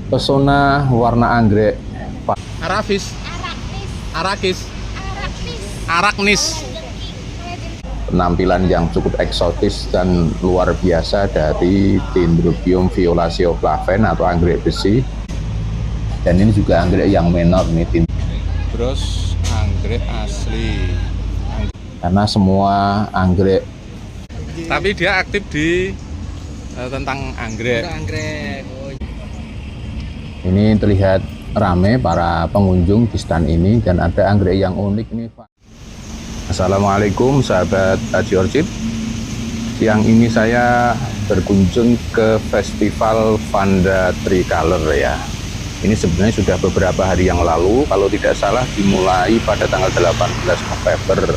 Pesona warna anggrek Arafis, Arakis, Araknis. penampilan yang cukup eksotis dan luar biasa dari Dendrobium violaceo flaven atau anggrek besi. Dan ini juga anggrek yang menor nih, Bros, anggrek asli. karena semua anggrek Tapi dia aktif di tentang anggrek. ini terlihat ramai para pengunjung di stand ini, dan ada anggrek yang unik nih Pak. Assalamualaikum sahabat Haji Orchid. Siang ini saya berkunjung ke Festival Vanda Tricolor ya. Ini sebenarnya sudah beberapa hari yang lalu, kalau tidak salah dimulai pada tanggal 18 November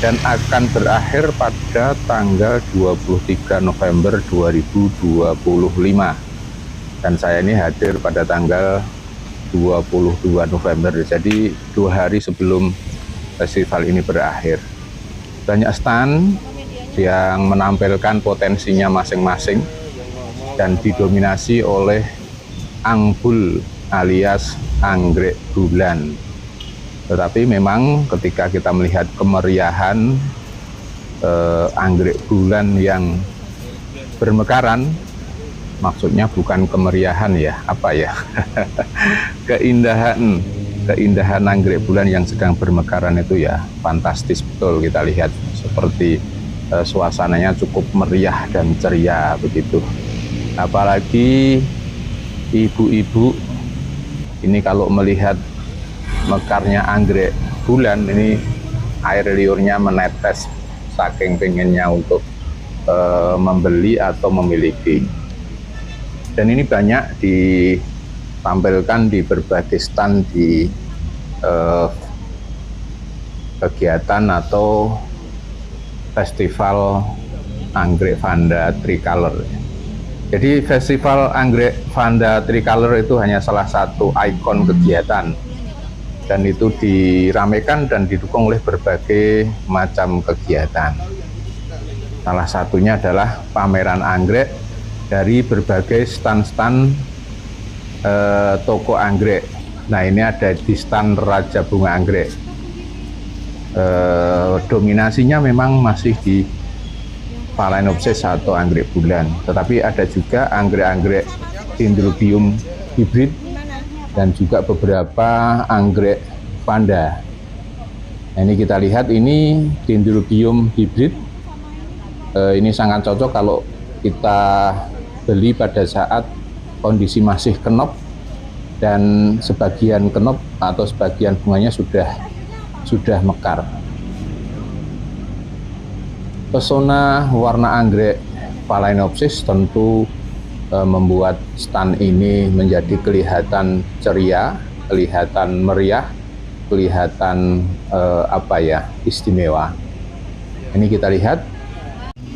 dan akan berakhir pada tanggal 23 November 2025. Dan saya ini hadir pada tanggal 22 November, jadi 2 hari sebelum festival ini berakhir. Banyak stand yang menampilkan potensinya masing-masing dan didominasi oleh angbul alias anggrek bulan. Tetapi memang ketika kita melihat kemeriahan anggrek bulan yang bermekaran, maksudnya bukan kemeriahan ya, apa ya? keindahan anggrek bulan yang sedang bermekaran itu ya fantastis betul. Kita lihat seperti suasananya cukup meriah dan ceria begitu. Apalagi ibu-ibu ini kalau melihat mekarnya anggrek bulan ini, air liurnya menetes saking pengennya untuk membeli atau memiliki. Dan ini banyak ditampilkan di berbagai stand di kegiatan atau festival anggrek Vanda Tricolor. Jadi festival anggrek Vanda Tricolor itu hanya salah satu ikon kegiatan, dan itu diramaikan dan didukung oleh berbagai macam kegiatan. Salah satunya adalah pameran anggrek dari berbagai stand-stand toko anggrek. Nah, ini ada di stand Raja Bunga Anggrek. Dominasinya memang masih di Phalaenopsis atau anggrek bulan, tetapi ada juga anggrek-anggrek Dendrobium hibrid dan juga beberapa anggrek Vanda. Nah, ini kita lihat, ini Dendrobium hibrid. Ini sangat cocok kalau kita beli pada saat kondisi masih kenop dan sebagian kenop atau sebagian bunganya sudah mekar. Pesona warna anggrek Phalaenopsis tentu membuat stand ini menjadi kelihatan ceria, kelihatan meriah, kelihatan istimewa. Ini kita lihat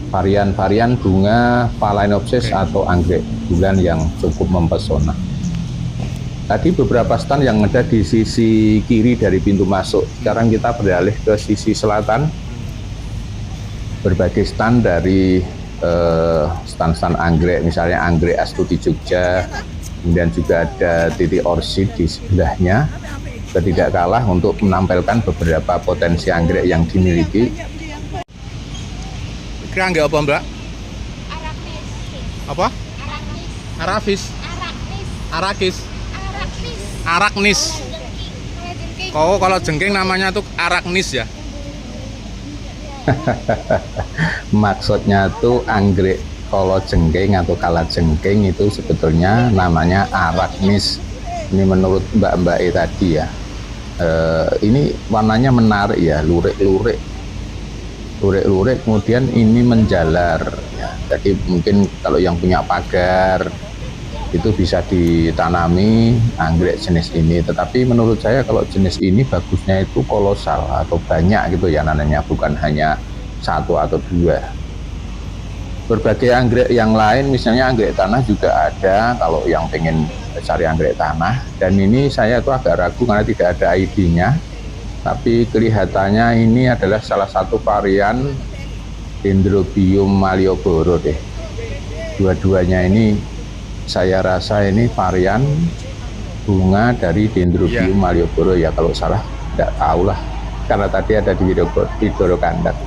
varian-varian bunga Phalaenopsis atau anggrek bulan yang cukup mempesona. Tadi beberapa stand yang ada di sisi kiri dari pintu masuk. Sekarang kita beralih ke sisi selatan. Berbagai stand dari stand-stand anggrek, misalnya anggrek Astuti Jogja, kemudian juga ada titik orchid di sebelahnya. Tidak kalah untuk menampilkan beberapa potensi anggrek yang dimiliki. Kira anggrek apa, Mbak? Apa? Arafis, Arakis, Araknis. Kalau jengking namanya tuh Araknis ya? Maksudnya tuh anggrek kalau jengking atau kalajengking itu sebetulnya namanya Araknis. Ini menurut Mbak tadi ya. Ini warnanya menarik ya, lurik-lurik, kemudian ini menjalar ya. Jadi mungkin kalau yang punya pagar itu bisa ditanami anggrek jenis ini. Tetapi menurut saya kalau jenis ini bagusnya itu kolosal atau banyak gitu ya nananya, bukan hanya satu atau dua. Berbagai anggrek yang lain, misalnya anggrek tanah juga ada kalau yang pengen cari anggrek tanah. Dan ini saya tuh agak ragu karena tidak ada ID-nya, tapi kelihatannya ini adalah salah satu varian Dendrobium Malioboro deh. Dua-duanya ini saya rasa ini varian bunga dari Dendrobium malioboro ya, kalau salah tidak tahu lah, karena tadi ada di Widoro Kandat.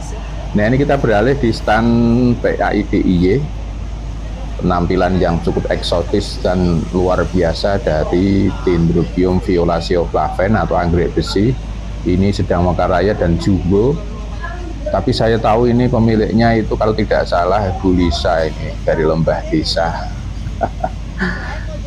Nah, ini kita beralih di stand PAI DIY, penampilan yang cukup eksotis dan luar biasa dari Dendrobium violatio flaven atau anggrek besi. Ini sedang mekar raya dan jumbo, tapi saya tahu ini pemiliknya itu kalau tidak salah Bu Lisa, ini dari Lembah Desa.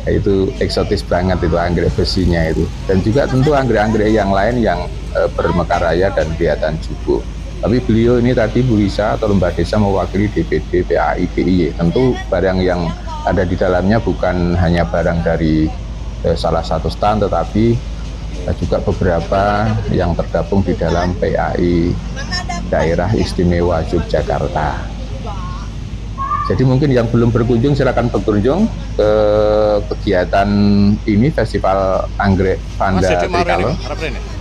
Itu eksotis banget itu anggrek besinya itu, dan juga tentu anggrek-anggrek yang lain yang bermekar raya dan kelihatan jumbo. Tapi beliau ini tadi Bu Lisa atau Lembah Desa mewakili DPD PAI DIY. Tentu barang yang ada di dalamnya bukan hanya barang dari salah satu stand, tetapi juga beberapa yang tergabung di dalam PAI Daerah Istimewa Yogyakarta. Jadi mungkin yang belum berkunjung silakan berkunjung ke kegiatan ini, Festival Anggrek Vanda Trikala,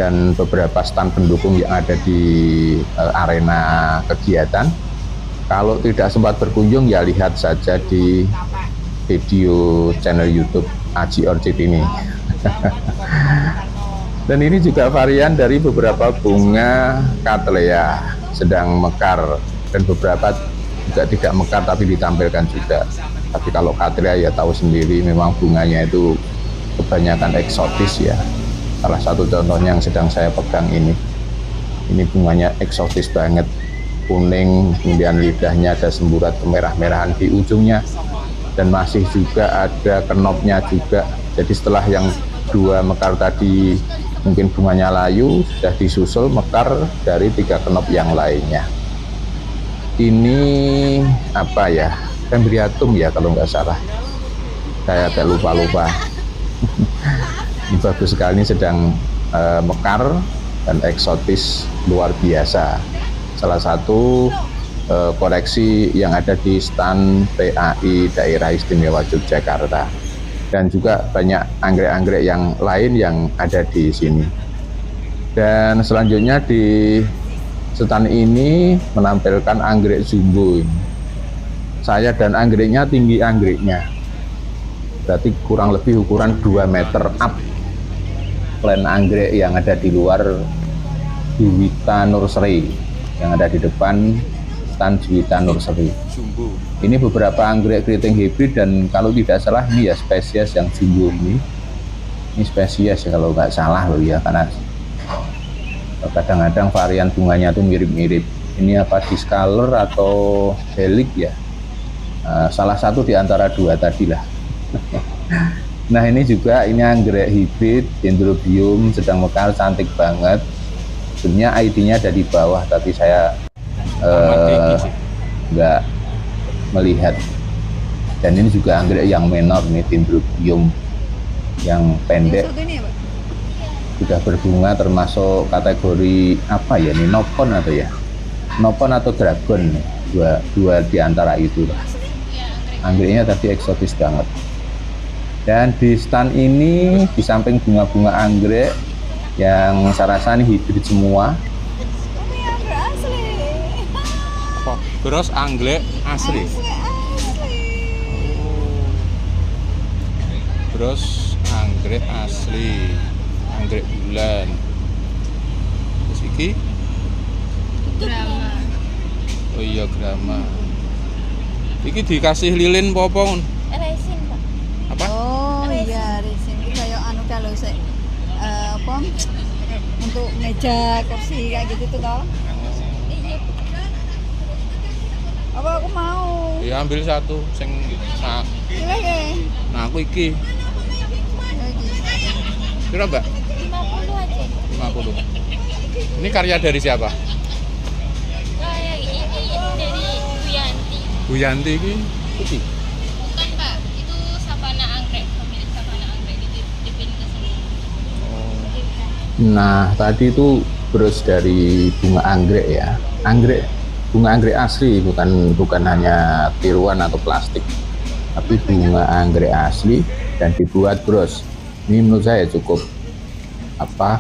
dan beberapa stand pendukung yang ada di arena kegiatan. Kalau tidak sempat berkunjung ya lihat saja di video channel YouTube Aji Orchid ini. Dan ini juga varian dari beberapa bunga Cattleya sedang mekar, dan beberapa juga tidak mekar tapi ditampilkan juga. Tapi kalau Cattleya ya tahu sendiri, memang bunganya itu kebanyakan eksotis ya. Salah satu contohnya yang sedang saya pegang ini bunganya eksotis banget, kuning, kemudian lidahnya ada semburat kemerah-merahan di ujungnya, dan masih juga ada kenopnya juga. Jadi setelah yang dua mekar tadi mungkin bunganya layu, sudah disusul mekar dari 3 kenop yang lainnya. Ini apa ya, Pembriatum ya kalau nggak salah, saya agak lupa. Ini bagus sekali, ini sedang mekar dan eksotis luar biasa. Salah satu koleksi yang ada di stand PAI Daerah Istimewa Yogyakarta, dan juga banyak anggrek-anggrek yang lain yang ada di sini. Dan selanjutnya di stand ini menampilkan anggrek jumbo ini. Saya dan anggreknya tinggi anggreknya, berarti kurang lebih ukuran 2 meter up. Plan anggrek yang ada di luar Juwita Nursery, yang ada di depan stand Juwita Nursery. Ini beberapa anggrek keriting hybrid, dan kalau tidak salah ini ya spesies yang jumbo ini spesies ya kalau nggak salah loh ya, karena kadang-kadang varian bunganya tuh mirip-mirip. Ini apa, discolor atau helix ya, salah satu di antara dua tadi lah. Nah, ini juga ini anggrek hibrid Dendrobium sedang mekar, cantik banget. Sebenarnya ID-nya ada di bawah, tapi saya nggak melihat. Dan ini juga anggrek yang menor nih, Dendrobium yang pendek, sudah berbunga, termasuk kategori apa ya, ini nopon atau ya, nopon atau dragon, dua di antara itu. Anggreknya tadi eksotis banget. Dan di stand ini di samping bunga-bunga anggrek yang saya rasa ini hibrid semua. Bros anggrek asli. Bros anggrek asli, anggrek bulan. Terus iki Grama. Oh iya, grama. Iki dikasih lilin popong. Resin, Pak. Apa? Oh iya, resin itu kayak anu kalau apa untuk meja kursi kayak gitu tuh toh. Apa aku mau? Ya ambil satu sing nah, Silahkan. nah aku iki. Kira Mbak? 50 aja. 50. Ini karya dari siapa? Kayak ini dari Bu Yanti. Bu Yanti iki. Iki. Bukan, Pak. Itu sabana anggrek, pemilik sabana anggrek dipilih ke sini. Nah, tadi itu bros dari bunga anggrek ya, bunga anggrek asli, bukan hanya tiruan atau plastik, tapi bunga anggrek asli dan dibuat bros. Ini menurut saya cukup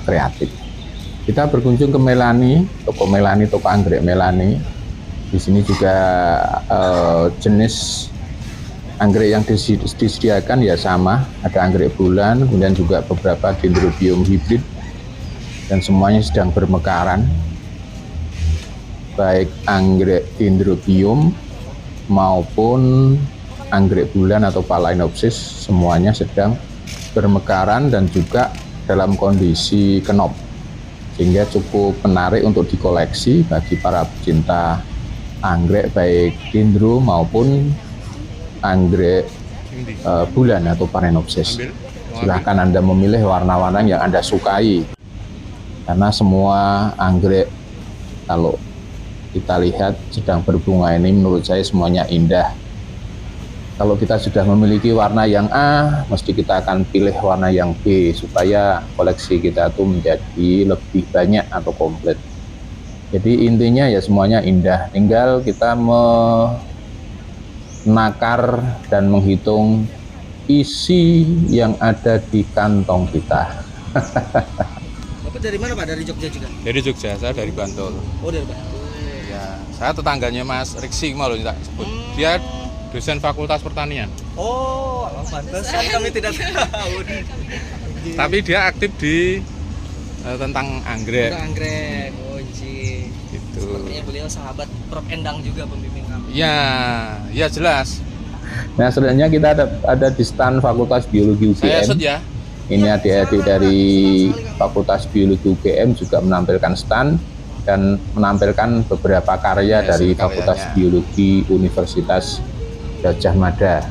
kreatif. Kita berkunjung ke Melani, toko anggrek Melani. Di sini juga jenis Anggrek yang disediakan ya sama, ada anggrek bulan, kemudian juga beberapa dendrobium hibrid, dan semuanya sedang bermekaran. Baik anggrek dendrobium maupun anggrek bulan atau Phalaenopsis semuanya sedang bermekaran dan juga dalam kondisi kenop, sehingga cukup menarik untuk dikoleksi bagi para pecinta anggrek baik dendro maupun anggrek bulan atau Phalaenopsis. Silahkan Anda memilih warna-warna yang Anda sukai, karena semua anggrek kalau kita lihat sedang berbunga ini menurut saya semuanya indah. Kalau kita sudah memiliki warna yang A, mesti kita akan pilih warna yang B supaya koleksi kita tuh menjadi lebih banyak atau komplit. Jadi intinya ya semuanya indah, tinggal kita menakar dan menghitung isi yang ada di kantong kita. Bapak dari mana Pak? Dari Jogja juga? Dari Jogja, saya dari Bantul. Oh dari Bantul. Ya, saya tetangganya Mas Riksi mau tak sebut. Dia dosen Fakultas Pertanian. Oh, pantesan kami tidak tahu. Tapi dia aktif di tentang anggrek. Tentang anggrek, Ji. Gitu. Sepertinya beliau sahabat Prof Endang juga pembimbing kami. Ya, ya jelas. Nah, sebenarnya kita ada di stand Fakultas Biologi Saya UGM. shoot ya. Ini adik-adik dari Fakultas Biologi UGM juga menampilkan stand dan menampilkan beberapa karya Ya, dari karyanya. Fakultas Biologi Universitas Gadjah Mada.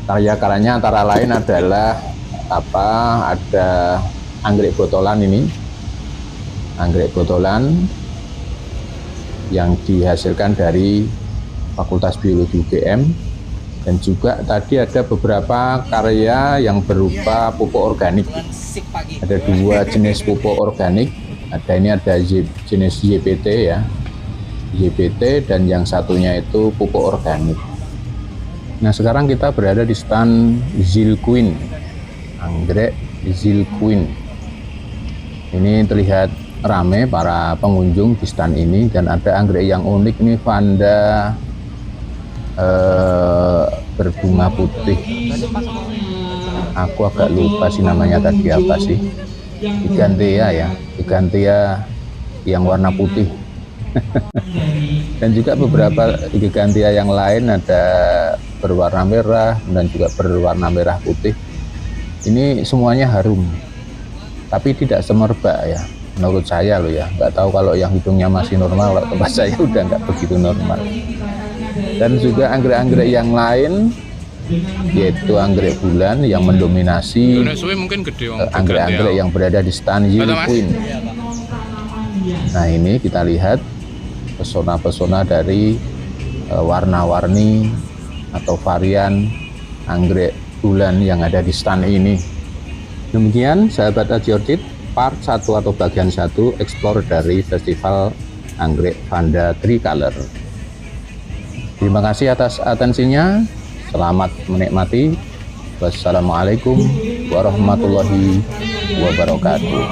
Karya-karyanya antara lain adalah ada anggrek botolan ini, anggrek botolan yang dihasilkan dari Fakultas Biologi UGM, dan juga tadi ada beberapa karya yang berupa pupuk organik. Bulan sik pagi. Ada 2 jenis pupuk organik. Ada jenis YPT ya, YPT, dan yang satunya itu pupuk organik. Nah, sekarang kita berada di stand Zilquin, anggrek Zilquin. Ini terlihat ramai para pengunjung di stand ini, dan ada anggrek yang unik ini, Vanda berbunga putih. Aku agak lupa sih namanya tadi apa sih. Gigantea ya, Gigantea yang warna putih. Dan juga beberapa Gigantea yang lain ada berwarna merah dan juga berwarna merah putih. Ini semuanya harum, tapi tidak semerbak ya, menurut saya loh ya. Nggak tahu kalau yang hidungnya masih normal, kalau tempat saya udah nggak begitu normal. Dan juga anggrek-anggrek yang lain, yaitu anggrek bulan yang mendominasi Suwe mungkin gede wong. anggrek-anggrek yang berada di stand Zilquin. Nah, ini kita lihat pesona-pesona dari warna-warni atau varian anggrek bulan yang ada di stand ini. Demikian sahabat Ajiorchid, part 1 atau bagian 1 explore dari Festival Anggrek Vanda Tricolor. Terima kasih atas atensinya. Selamat menikmati. Wassalamualaikum warahmatullahi wabarakatuh.